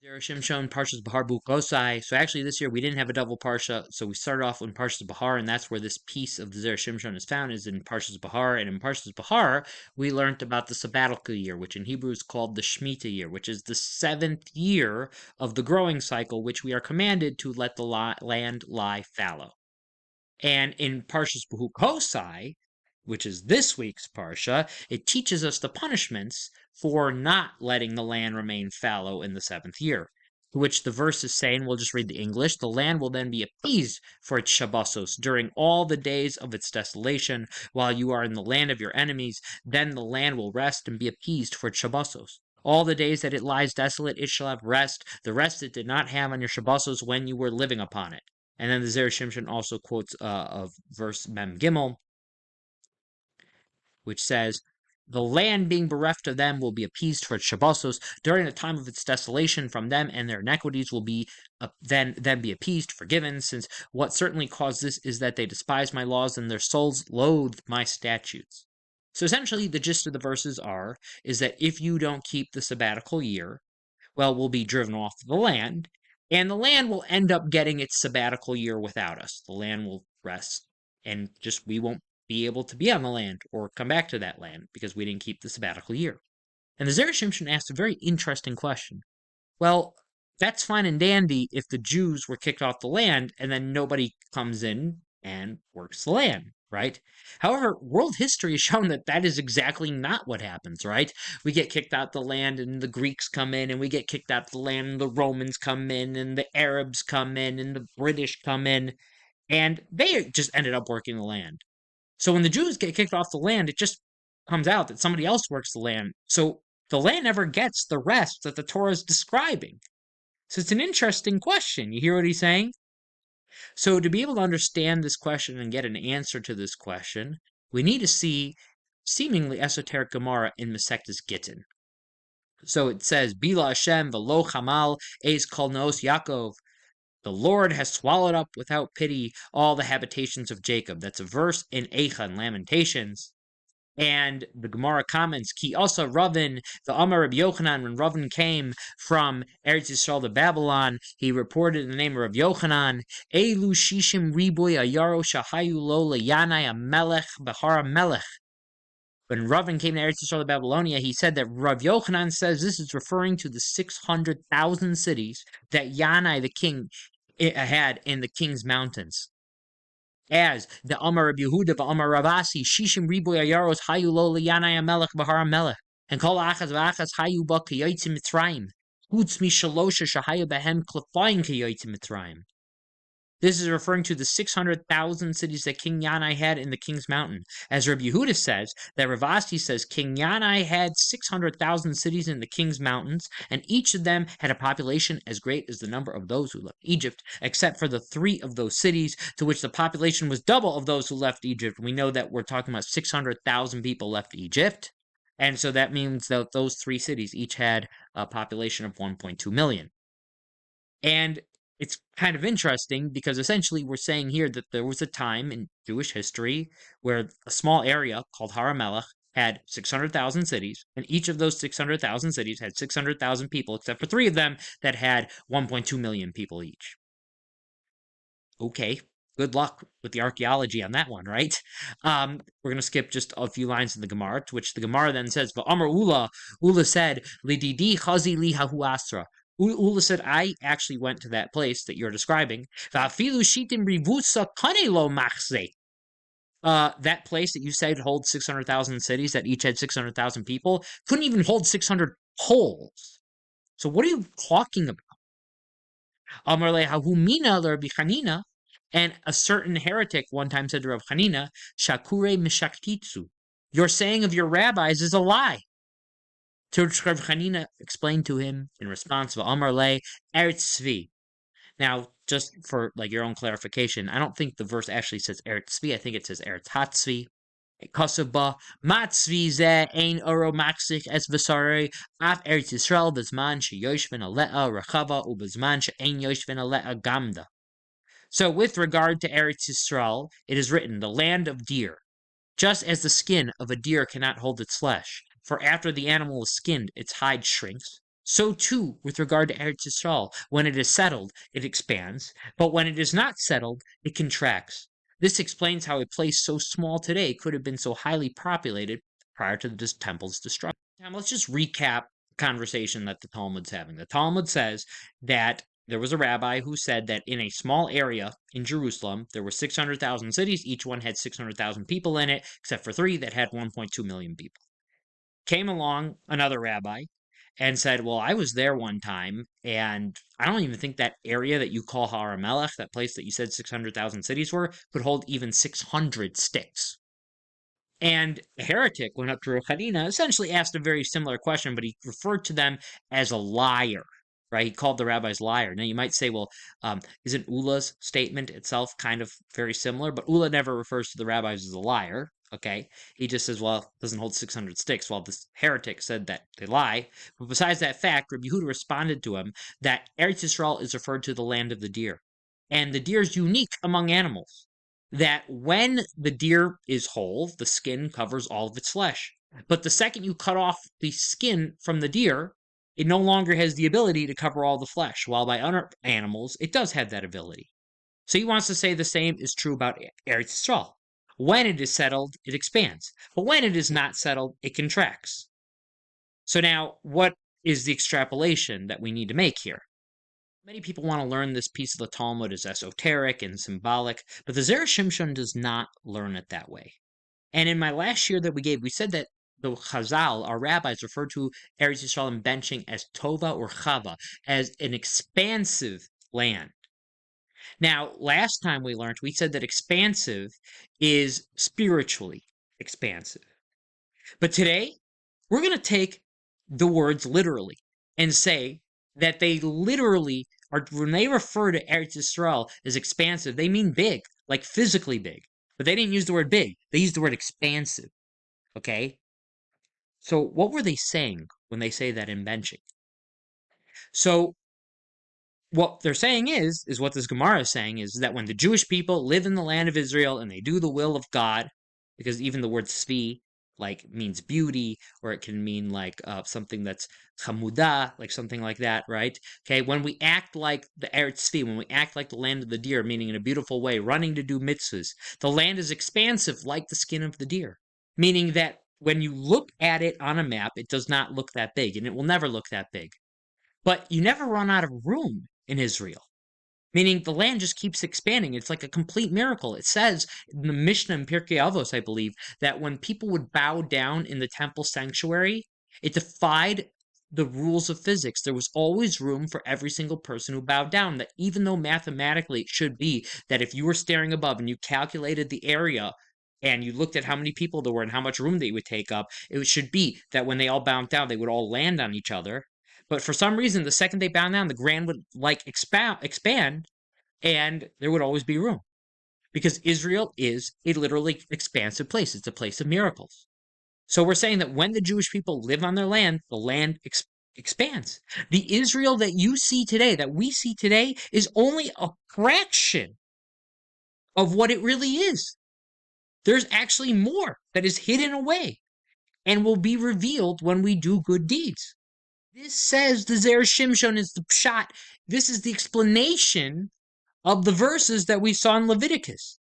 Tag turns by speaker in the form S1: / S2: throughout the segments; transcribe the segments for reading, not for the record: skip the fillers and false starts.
S1: Zera Shimshon, Parshas Bahar Bechukosai. So actually this year we didn't have a double Parsha, so we started off in Parshas Bahar, and that's where this piece of the Zera Shimshon is found, is in Parshas Bahar. And in Parshas Bahar, we learned about the sabbatical year, which in Hebrew is called the Shemitah year, which is the 7th year of the growing cycle, which we are commanded to let the land lie fallow. And in Parshas Bechukosai, which is this week's Parsha, it teaches us the punishments for not letting the land remain fallow in the 7th year. To which the verse is saying, we'll just read the English, the land will then be appeased for its shabbosos during all the days of its desolation, while you are in the land of your enemies. Then the land will rest and be appeased for its shabbosos. All the days that it lies desolate, it shall have rest, the rest it did not have on your shabbosos when you were living upon it. And then the Zera Shimshon also quotes of verse Mem Gimel, which says, the land being bereft of them will be appeased for its shabbosos during the time of its desolation from them, and their iniquities will be then be appeased, forgiven, since what certainly caused this is that they despise my laws and their souls loathe my statutes. So essentially, the gist of the verses is that if you don't keep the sabbatical year, well, we'll be driven off the land, and the land will end up getting its sabbatical year without us. The land will rest, and just we won't be able to be on the land or come back to that land because we didn't keep the sabbatical year. And the Zera Shimshon asked a very interesting question. Well, that's fine and dandy if the Jews were kicked off the land and then nobody comes in and works the land, right? However, world history has shown that that is exactly not what happens, right? We get kicked out the land and the Greeks come in, and we get kicked out the land and the Romans come in, and the Arabs come in, and the British come in, and they just ended up working the land. So when the Jews get kicked off the land, it just comes out that somebody else works the land. So the land never gets the rest that the Torah is describing. So it's an interesting question. You hear what he's saying? So to be able to understand this question and get an answer to this question, we need to see seemingly esoteric Gemara in Masechtas Gittin. So it says, Bila Hashem v'lo chamal eis kol nos Yaakov. The Lord has swallowed up without pity all the habitations of Jacob. That's a verse in Eicha, in Lamentations. And the Gemara comments, Ki also Ravin, the Amar Rabbi Yochanan, when Ravin came from Eretz Yisrael to Babylon, he reported in the name of Rabbi Yochanan, Elu Shishim Riboy Ayaro Shahayu Lo Leyanai Amelech Behar Melech. When Ravin came to Eretz Yisrael to Babylonia, he said that Rabbi Yochanan says this is referring to the 600,000 cities that Yanai the king had in the king's mountains. As the Amar Rabbi Yehuda v'Amar Ravasi, Shishim Riboy Ayaros Hayu Lo Liyanai Amelech Bahar Amelech, and Kol Achaz v'Achaz Hayu Ba Kiyotzim Mitzrayim, Chutz Mishalosha Shahayu Behem Klefayim Kiyotzim Mitzrayim. This is referring to the 600,000 cities that King Yanai had in the king's mountain. As Rabbi Yehuda says, that Ravasi says King Yanai had 600,000 cities in the king's mountains, and each of them had a population as great as the number of those who left Egypt, except for the 3 of those cities, to which the population was double of those who left Egypt. We know that we're talking about 600,000 people left Egypt, and so that means that those 3 cities each had a population of 1.2 million. And it's kind of interesting because essentially we're saying here that there was a time in Jewish history where a small area called Har HaMelech had 600,000 cities, and each of those 600,000 cities had 600,000 people, except for 3 of them that had 1.2 million people each. Okay, good luck with the archaeology on that one, right? We're going to skip just a few lines in the Gemara, to which the Gemara then says, V'amar Ula said, Lididi chazi li hahu asra. Ula said, I actually went to that place that you're describing. That place that you said holds 600,000 cities, that each had 600,000 people, couldn't even hold 600 poles. So what are you talking about? And a certain heretic one time said to Rav Chanina, Shakure mishaktitsu. Your saying of your rabbis is a lie. To which Rav Chanina explained to him in response to Amar Le Eretz Tzvi. Now, just for like your own clarification, I don't think the verse actually says Eretz Tzvi. I think it says Eretz Hatzvi. Kosova Matzvi ze ein oro maxich es v'sarei af Eretz Yisrael b'zman sheyoshven alea rachava u'b'zman she'ein yoshven alea gamda. So, with regard to Eretz Yisrael, it is written, the land of deer, just as the skin of a deer cannot hold its flesh. For after the animal is skinned, its hide shrinks. So too with regard to Eretz Yisrael. When it is settled, it expands, but when it is not settled, it contracts. This explains how a place so small today could have been so highly populated prior to the temple's destruction. Now let's just recap the conversation that the Talmud's having. The Talmud says that there was a rabbi who said that in a small area in Jerusalem, there were 600,000 cities. Each one had 600,000 people in it, except for three that had 1.2 million people. Came along another rabbi and said, well, I was there one time, and I don't even think that area that you call Har HaMelech, that place that you said 600,000 cities were, could hold even 600 sticks. And a heretic went up to Rav Hanina, essentially asked a very similar question, but he referred to them as a liar, right? He called the rabbis liar. Now you might say, well, isn't Ullah's statement itself kind of very similar? But Ullah never refers to the rabbis as a liar, okay? He just says, well, it doesn't hold 600 sticks, while this heretic said that they lie. But besides that fact, Rabbi Yehuda responded to him that Eretz Yisrael is referred to the land of the deer. And the deer is unique among animals, that when the deer is whole, the skin covers all of its flesh. But the second you cut off the skin from the deer, it no longer has the ability to cover all the flesh, while by other animals, it does have that ability. So he wants to say the same is true about Eretz Yisrael. When it is settled, it expands. But when it is not settled, it contracts. So now, what is the extrapolation that we need to make here? Many people want to learn this piece of the Talmud as esoteric and symbolic, but the Zera Shimshon does not learn it that way. And in my last year that we gave, we said that the Chazal, our rabbis, refer to Eretz Yisrael and benching as Tova or Chava, as an expansive land. Now, last time we said that expansive is spiritually expansive. But today, we're going to take the words literally and say that they literally are, when they refer to Eretz Yisrael as expansive, they mean big, like physically big. But they didn't use the word big. They used the word expansive. Okay? So what were they saying when they say that in benching? So what they're saying is what this Gemara is saying is that when the Jewish people live in the land of Israel and they do the will of God, because even the word tzvi like means beauty, or it can mean like something that's chamuda, like something like that, right? Okay, when we act like the Eretz Tzvi, when we act like the land of the deer, meaning in a beautiful way, running to do mitzvahs, the land is expansive like the skin of the deer, meaning that when you look at it on a map, it does not look that big, and it will never look that big. But you never run out of room in Israel, meaning the land just keeps expanding. It's like a complete miracle. It says in the Mishnah in Pirkei Avos, I believe, that when people would bow down in the temple sanctuary, it defied the rules of physics. There was always room for every single person who bowed down, that even though mathematically it should be that if you were staring above and you calculated the area and you looked at how many people there were and how much room they would take up, it should be that when they all bowed down, they would all land on each other. But for some reason, the second they bound down, the ground would like expand, and there would always be room. Because Israel is a literally expansive place. It's a place of miracles. So we're saying that when the Jewish people live on their land, the land expands. The Israel that you see today, that we see today, is only a fraction of what it really is. There's actually more that is hidden away and will be revealed when we do good deeds. This says the Zera Shimshon is the pshat. This is the explanation of the verses that we saw in Leviticus.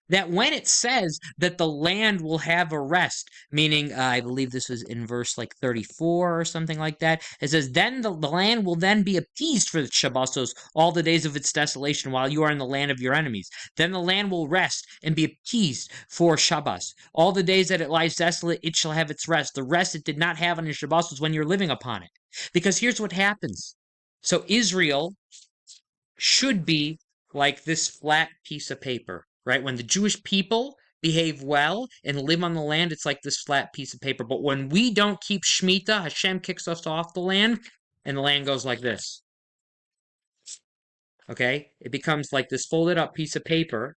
S1: That when it says that the land will have a rest, meaning I believe this was in verse like 34 or something like that, it says, then the land will then be appeased for the Shabbosos all the days of its desolation while you are in the land of your enemies. Then the land will rest and be appeased for Shabbos. All the days that it lies desolate, it shall have its rest. The rest it did not have on your Shabbosos when you're living upon it. Because here's what happens. So Israel should be like this flat piece of paper, right? When the Jewish people behave well and live on the land, it's like this flat piece of paper. But when we don't keep Shemitah, Hashem kicks us off the land, and the land goes like this. Okay? It becomes like this folded up piece of paper,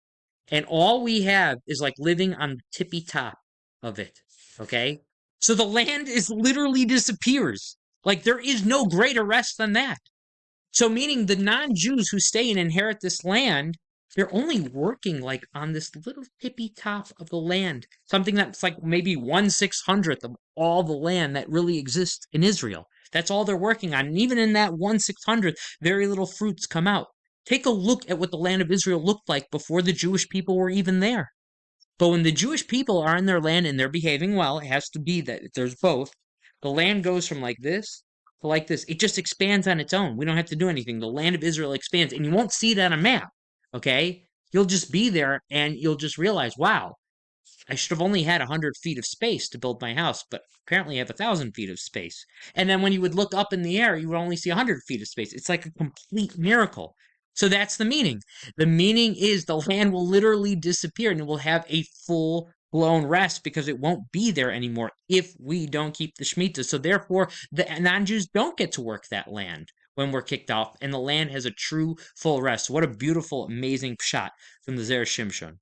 S1: and all we have is like living on the tippy top of it. Okay? So the land is literally disappears. Like there is no greater rest than that. So meaning the non-Jews who stay and inherit this land, they're only working like on this little tippy top of the land, something that's like maybe 1/600th of all the land that really exists in Israel. That's all they're working on. And even in that 1/600th, very little fruits come out. Take a look at what the land of Israel looked like before the Jewish people were even there. But when the Jewish people are in their land and they're behaving well, it has to be that there's both. The land goes from like this to like this. It just expands on its own. We don't have to do anything. The land of Israel expands, and you won't see it on a map. Okay? You'll just be there and you'll just realize, wow, I should have only had 100 feet of space to build my house, but apparently I have 1,000 feet of space. And then when you would look up in the air, you would only see 100 feet of space. It's like a complete miracle. So that's the meaning. The meaning is the land will literally disappear and it will have a full blown rest because it won't be there anymore if we don't keep the Shemitah. So therefore, the non Jews don't get to work that land when we're kicked off, and the land has a true full rest. What a beautiful, amazing shot from the Zera Shimshon.